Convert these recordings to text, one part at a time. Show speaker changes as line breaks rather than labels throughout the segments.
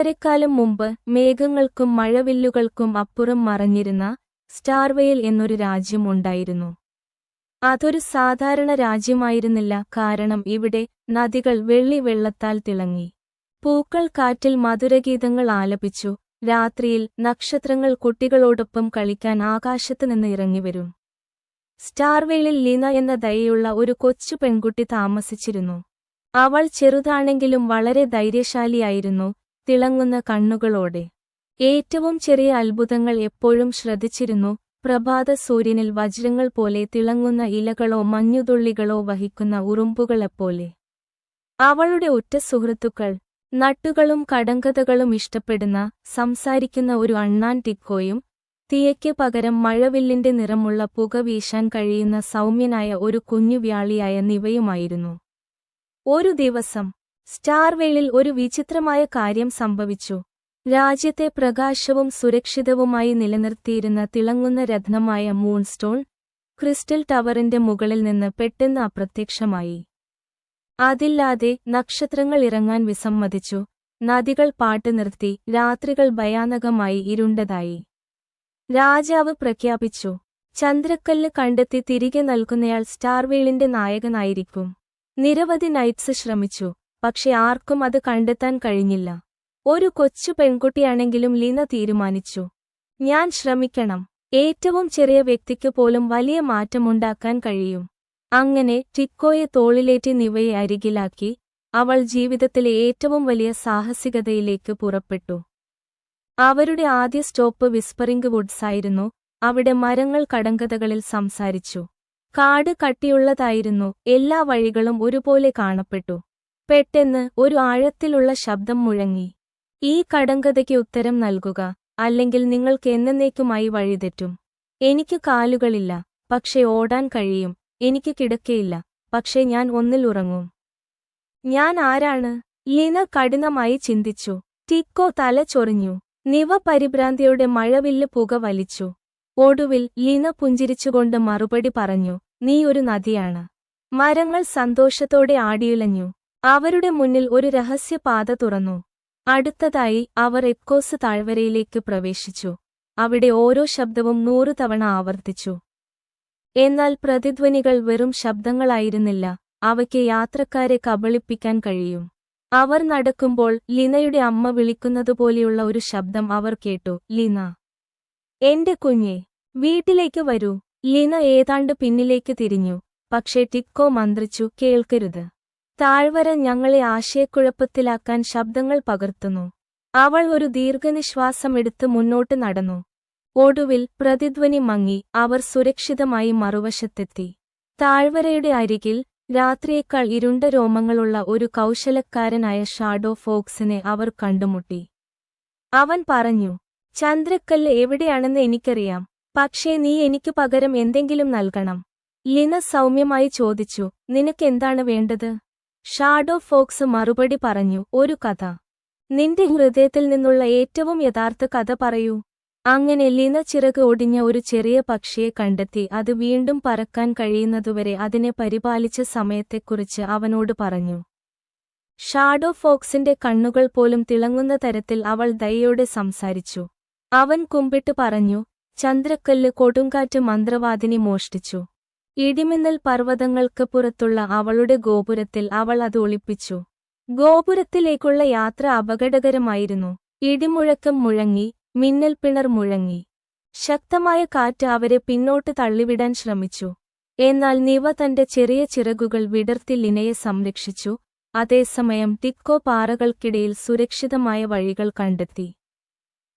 വളരെക്കാലം മുമ്പ് മേഘങ്ങൾക്കും മഴവില്ലുകൾക്കും അപ്പുറം മറഞ്ഞിരുന്ന സ്റ്റാർവെയിൽ എന്നൊരു രാജ്യം ഉണ്ടായിരുന്നു. അതൊരു സാധാരണ രാജ്യമായിരുന്നില്ല. കാരണം ഇവിടെ നദികൾ വെള്ളി വെള്ളത്താൽ തിളങ്ങി. പൂക്കൾ കാറ്റിൽ മധുരഗീതങ്ങൾ ആലപിച്ചു. രാത്രിയിൽ നക്ഷത്രങ്ങൾ കുട്ടികളോടൊപ്പം കളിക്കാൻ ആകാശത്ത് നിന്ന് ഇറങ്ങിവരും. സ്റ്റാർവെയിലിൽ ലീന എന്ന ദയയുള്ള ഒരു കൊച്ചു പെൺകുട്ടി താമസിച്ചിരുന്നു. അവൾ ചെറുതാണെങ്കിലും വളരെ ധൈര്യശാലിയായിരുന്നു, തിളങ്ങുന്ന കണ്ണുകളോടെ. ഏറ്റവും ചെറിയ അത്ഭുതങ്ങൾ എപ്പോഴും ശ്രദ്ധിച്ചിരുന്നു. പ്രഭാത സൂര്യനിൽ വജ്രങ്ങൾ പോലെ തിളങ്ങുന്ന ഇലകളോ മഞ്ഞുതുള്ളികളോ വഹിക്കുന്ന ഉറുമ്പുകളെപ്പോലെ. അവളുടെ ഉറ്റ സുഹൃത്തുക്കൾ നട്ടുകളും കടങ്കഥകളും ഇഷ്ടപ്പെടുന്ന, സംസാരിക്കുന്ന ഒരു അണ്ണാൻ ടിക്കോയും, തീയയ്ക്ക് പകരം മഴവില്ലിന്റെ നിറമുള്ള പുക വീശാൻ കഴിയുന്ന സൗമ്യനായ ഒരു കുഞ്ഞു വ്യാളിയായ നിവയുമായിരുന്നു. ഒരു ദിവസം സ്റ്റാർവെയിലിൽ ഒരു വിചിത്രമായ കാര്യം സംഭവിച്ചു. രാജ്യത്തെ പ്രകാശവും സുരക്ഷിതവുമായി നിലനിർത്തിയിരുന്ന തിളങ്ങുന്ന രത്നമായ മൂൺസ്റ്റോൺ ക്രിസ്റ്റൽ ടവറിന്റെ മുകളിൽ നിന്ന് പെട്ടെന്ന് അപ്രത്യക്ഷമായി. അതില്ലാതെ നക്ഷത്രങ്ങൾ ഇറങ്ങാൻ വിസമ്മതിച്ചു. നദികൾ പാട്ട് നിർത്തി. രാത്രികൾ ഭയാനകമായി ഇരുണ്ടതായി. രാജാവ് പ്രഖ്യാപിച്ചു, ചന്ദ്രക്കല്ല് കണ്ടെത്തി തിരികെ നൽകുന്നയാൾ സ്റ്റാർവെയിലിന്റെ നായകനായിരിക്കും. നിരവധി നൈറ്റ്സ് ശ്രമിച്ചു, പക്ഷെ ആർക്കും അത് കണ്ടെത്താൻ കഴിഞ്ഞില്ല. ഒരു കൊച്ചു പെൺകുട്ടിയാണെങ്കിലും ലീന തീരുമാനിച്ചു, ഞാൻ ശ്രമിക്കണം. ഏറ്റവും ചെറിയ വ്യക്തിക്ക് പോലും വലിയ മാറ്റമുണ്ടാക്കാൻ കഴിയും. അങ്ങനെ ടിക്കോയെ തോളിലേറ്റി നിവയെ അരികിലാക്കി അവൾ ജീവിതത്തിലെ ഏറ്റവും വലിയ സാഹസികതയിലേക്ക് പുറപ്പെട്ടു. അവരുടെ ആദ്യ സ്റ്റോപ്പ് വിസ്പറിംഗ് വുഡ്സ് ആയിരുന്നു. അവിടെ മരങ്ങൾ കടങ്കഥകളിൽ സംസാരിച്ചു. കാട് കട്ടിയുള്ളതായിരുന്നു. എല്ലാ വഴികളും ഒരുപോലെ കാണപ്പെട്ടു. പെട്ടെന്ന് ഒരു ആഴത്തിലുള്ള ശബ്ദം മുഴങ്ങി, ഈ കടങ്കഥയ്ക്ക് ഉത്തരം നൽകുക, അല്ലെങ്കിൽ നിങ്ങൾക്ക് എന്നേക്കുമായി വഴിതെറ്റും. എനിക്ക് കാലുകളില്ല, പക്ഷേ ഓടാൻ കഴിയും. എനിക്ക് കിടക്കയില്ല, പക്ഷേ ഞാൻ ഒന്നിൽ ഉറങ്ങും. ഞാൻ ആരാണ്? ലീന കഠിനമായി ചിന്തിച്ചു. ടിക്കോ തല ചൊറിഞ്ഞു. നിവ പരിഭ്രാന്തിയോടെ മഴവില്ല് പുക വലിച്ചു. ഒടുവിൽ ലീന പുഞ്ചിരിച്ചുകൊണ്ട് മറുപടി പറഞ്ഞു, നീ ഒരു നദിയാണ്. മരങ്ങൾ സന്തോഷത്തോടെ ആടിയുലഞ്ഞു. അവരുടെ മുന്നിൽ ഒരു രഹസ്യപാത തുറന്നു. അടുത്തതായി അവർ എക്കോസ് താഴ്വരയിലേക്ക് പ്രവേശിച്ചു. അവിടെ ഓരോ ശബ്ദവും 100 തവണ ആവർത്തിച്ചു. എന്നാൽ പ്രതിധ്വനികൾ വെറും ശബ്ദങ്ങളായിരുന്നില്ല. അവയ്ക്ക് യാത്രക്കാരെ കബളിപ്പിക്കാൻ കഴിയും. അവർ നടക്കുമ്പോൾ ലീനയുടെ അമ്മ വിളിക്കുന്നതുപോലെയുള്ള ഒരു ശബ്ദം അവർ കേട്ടു, ലീന, എന്റെ കുഞ്ഞെ, വീട്ടിലേക്ക് വരൂ. ലീന ഏതാണ്ട് പിന്നിലേക്ക് തിരിഞ്ഞു. പക്ഷേ ടിക്കോ മന്ത്രിച്ചു, കേൾക്കരുത്. താഴ്വര ഞങ്ങളെ ആശയക്കുഴപ്പത്തിലാക്കാൻ ശബ്ദങ്ങൾ പകർത്തുന്നു. അവൾ ഒരു ദീർഘനിശ്വാസമെടുത്ത് മുന്നോട്ട് നടന്നു. ഒടുവിൽ പ്രതിധ്വനി മങ്ങി. അവർ സുരക്ഷിതമായി മറുവശത്തെത്തി. താഴ്വരയുടെ അരികിൽ രാത്രിയേക്കാൾ ഇരുണ്ട രോമങ്ങളുള്ള ഒരു കൗശലക്കാരനായ ഷാഡോ ഫോക്സിനെ അവർ കണ്ടുമുട്ടി. അവൻ പറഞ്ഞു, ചന്ദ്രക്കല്ല് എവിടെയാണെന്ന് എനിക്കറിയാം, പക്ഷേ നീ എനിക്ക് പകരം എന്തെങ്കിലും നൽകണം. ലീന സൗമ്യമായി ചോദിച്ചു, നിനക്കെന്താണ് വേണ്ടത്? ഷാഡോ ഫോക്സ് മറുപടി പറഞ്ഞു, ഒരു കഥ. നിന്റെ ഹൃദയത്തിൽ നിന്നുള്ള ഏറ്റവും യഥാർത്ഥ കഥ പറയൂ. അങ്ങനെ ലീന ചിറക് ഒടിഞ്ഞ ഒരു ചെറിയ പക്ഷിയെ കണ്ടെത്തി. അത് വീണ്ടും പറക്കാൻ കഴിയുന്നതുവരെ അതിനെ പരിപാലിച്ച സമയത്തെക്കുറിച്ച് അവനോട് പറഞ്ഞു. ഷാഡോ ഫോക്സിന്റെ കണ്ണുകൾ പോലും തിളങ്ങുന്ന തരത്തിൽ അവൾ ദയയോടെ സംസാരിച്ചു. അവൻ കുമ്പിട്ട് പറഞ്ഞു, ചന്ദ്രക്കല്ല് കൊടുങ്കാറ്റ് മന്ത്രവാദിനി മോഷ്ടിച്ചു. ഇടിമിന്നൽ പർവ്വതങ്ങൾക്ക് പുറത്തുള്ള അവളുടെ ഗോപുരത്തിൽ അവൾ അത് ഒളിപ്പിച്ചു. ഗോപുരത്തിലേക്കുള്ള യാത്ര അപകടകരമായിരുന്നു. ഇടിമുഴക്കം മുഴങ്ങി, മിന്നൽപ്പിണർ മുഴങ്ങി. ശക്തമായ കാറ്റ് അവരെ പിന്നോട്ട് തള്ളിവിടാൻ ശ്രമിച്ചു. എന്നാൽ നിവ തന്റെ ചെറിയ ചിറകുകൾ വിടർത്തി ലീനയെ സംരക്ഷിച്ചു. അതേസമയം ടിക്കോ പാറകൾക്കിടയിൽ സുരക്ഷിതമായ വഴികൾ കണ്ടെത്തി.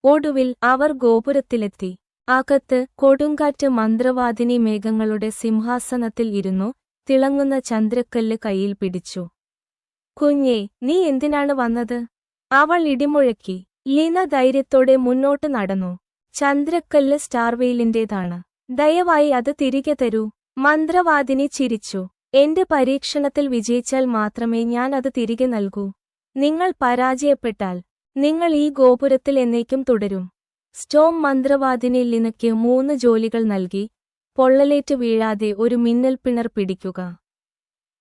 ഒടുവിൽ അവർ ഗോപുരത്തിലെത്തി. അകത്ത് കൊടുങ്കാറ്റ് മന്ത്രവാദിനി മേഘങ്ങളുടെ സിംഹാസനത്തിൽ ഇരുന്നു. തിളങ്ങുന്ന ചന്ദ്രക്കല്ല് കയ്യിൽ പിടിച്ചു. കുഞ്ഞേ, നീ എന്തിനാണ് വന്നത്? അവൾ ഇടിമുഴക്കി. ലീന ധൈര്യത്തോടെ മുന്നോട്ട് നടന്നു. ചന്ദ്രക്കല്ല് സ്റ്റാർവെയിലിന്റേതാണ്. ദയവായി അത് തിരികെ തരൂ. മന്ത്രവാദിനി ചിരിച്ചു. എന്റെ പരീക്ഷണത്തിൽ വിജയിച്ചാൽ മാത്രമേ ഞാൻ അത് തിരികെ നൽകൂ. നിങ്ങൾ പരാജയപ്പെട്ടാൽ നിങ്ങൾ ഈ ഗോപുരത്തിൽ എന്നേക്കും തുടരും. സ്റ്റോം മന്ത്രവാദിനി ലീനയ്ക്ക് 3 ജോലികൾ നൽകി. പൊള്ളലേറ്റ് വീഴാതെ ഒരു മിന്നൽപ്പിണർ പിടിക്കുക.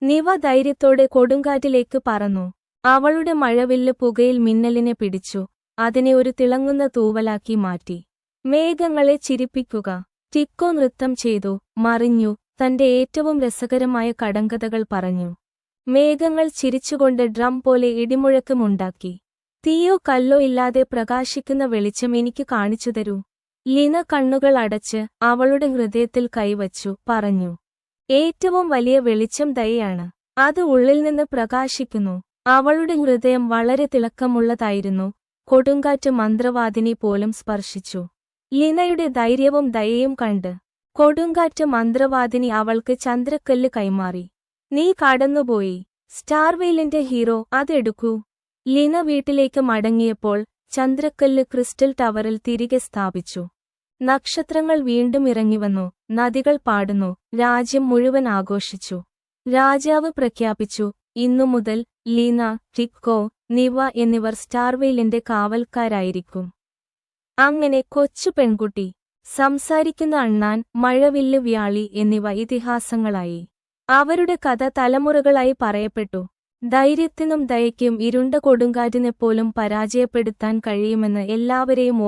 നിവ ധൈര്യത്തോടെ കൊടുങ്കാറ്റിലേക്ക് പറന്നു. അവളുടെ മഴവില്ല് പുകയിൽ മിന്നലിനെ പിടിച്ചു. അതിനെ ഒരു തിളങ്ങുന്ന തൂവലാക്കി മാറ്റി. മേഘങ്ങളെ ചിരിപ്പിക്കുക. ടിക്കോ നൃത്തം ചെയ്തു, മറിഞ്ഞു, തന്റെ ഏറ്റവും രസകരമായ കടങ്കഥകൾ പറഞ്ഞു. മേഘങ്ങൾ ചിരിച്ചുകൊണ്ട് ഡ്രം പോലെ ഇടിമുഴക്കമുണ്ടാക്കി. തീയോ കല്ലോ ഇല്ലാതെ പ്രകാശിക്കുന്ന വെളിച്ചം എനിക്ക് കാണിച്ചു തരൂ. ലീന കണ്ണുകൾ അടച്ച് അവളുടെ ഹൃദയത്തിൽ കൈവച്ചു പറഞ്ഞു. ഏറ്റവും വലിയ വെളിച്ചം ദയയാണ്. അത് ഉള്ളിൽ നിന്ന് പ്രകാശിക്കുന്നു. അവളുടെ ഹൃദയം വളരെ തിളക്കമുള്ളതായിരുന്നു. കൊടുങ്കാറ്റ് മന്ത്രവാദിനി പോലും സ്പർശിച്ചു. ലീനയുടെ ധൈര്യവും ദയയും കണ്ട് കൊടുങ്കാറ്റ് മന്ത്രവാദിനി അവൾക്ക് ചന്ദ്രക്കല്ല് കൈമാറി. നീ കടന്നുപോയി. സ്റ്റാർവെയിലിന്റെ ഹീറോ, അതെടുക്കൂ. ലീന വീട്ടിലേക്ക് മടങ്ങിയപ്പോൾ ചന്ദ്രക്കല്ല് ക്രിസ്റ്റൽ ടവറിൽ തിരികെ സ്ഥാപിച്ചു. നക്ഷത്രങ്ങൾ വീണ്ടും ഇറങ്ങിവന്നു, നദികൾ പാടുന്നു, രാജ്യം മുഴുവൻ ആഘോഷിച്ചു. രാജാവ് പ്രഖ്യാപിച്ചു, ഇന്നു മുതൽ ലീന, ടിക്കോ, നിവ എന്നിവർ സ്റ്റാർവെയിലിന്റെ കാവൽക്കാരായിരിക്കും. അങ്ങനെ കൊച്ചു പെൺകുട്ടി, സംസാരിക്കുന്ന അണ്ണാൻ, മഴവില്ല് വ്യാളി എന്നിവ ഇതിഹാസങ്ങളായി. അവരുടെ കഥ തലമുറകളായി പറയപ്പെട്ടു. ധൈര്യത്തിനും ദയയ്ക്കും ഇരുണ്ട കൊടുങ്കാറ്റിനെപ്പോലും പരാജയപ്പെടുത്താൻ കഴിയുമെന്ന് എല്ലാവരെയും